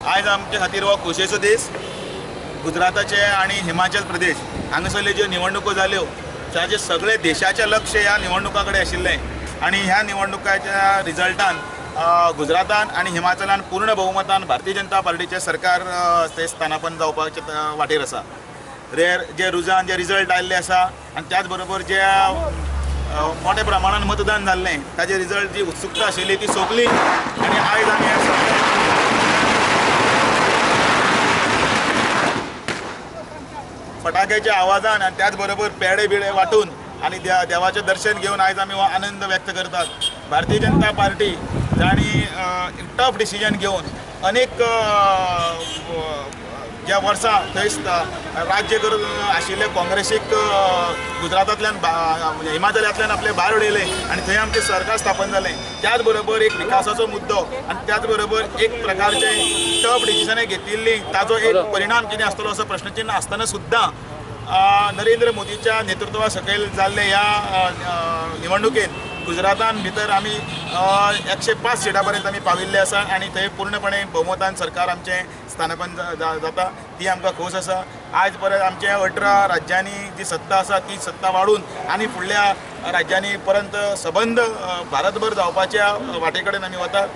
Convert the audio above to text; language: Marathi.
आज आमचे खातीर हो खोशयेचो दीस। गुजराताचे आणि हिमाचल प्रदेश हांगासरल्यो ज्यो निवडणुको जाल्यो ताचे सगळे देशाचे लक्ष ह्या निवडणुका कडेन आशिल्लें आनी ह्या निवडणुकाच्या रिजल्टान गुजरातान आणि हिमाचलान पूर्ण बहुमतान भारतीय जनता पार्टीचे सरकार ते स्थानापन्न जावपाचे वाटेर आसा। जे रुजान जे रिजल्ट आयिल्ले आसा आनी त्याच बरोबर जे मोठ्या प्रमाणात मतदान जाल्लें ताजे रिजल्ट जी उत्सुकता आशिल्ली ती सोंपली आनी आयज आमी फटाक्याच्या आवाजान आणि त्याच बरोबर पेडे बिडे वाटून आणि देवाचे दर्शन घेऊन आज आम्ही आनंद व्यक्त करतात। भारतीय जनता पार्टी जाणी टफ डिसिजन घेऊन अनेक ज्या वर्सां थंय राज्य करून आशिल्ले काँग्रेसीक गुजरातांतल्यान हिमाचलांतल्यान आपले भायर उडयले आनी थंय आमचें सरकार स्थापन जालें। त्याच बरोबर एक विकासाचो मुद्दो आनी त्याच बरोबर एक प्रकारचे टफ डिसिजनां घेतिल्ली ताजो एक परिणाम कितें आसतलो असो प्रश्नचिन्ह आसतना सुद्दां नरेंद्र मोदीच्या नेतृत्वा सकयल जाल्ले ह्या निवडणुकेत गुजरातान भितर आमी 105 सीटां पर्यंत आमी पाविल्ले आसा आनी थंय पूर्णपणे बहुमतान सरकार आमचें स्थानापन्न जाता ती आमकां खोस आसा। आज परत आमचे 18 राज्यांनी जी सत्ता आसा ती सत्ता वाडून आनी फुडल्या राज्यांनी परत सबंद भारतभर जावपाच्या वाटे कडेन आमी वतात।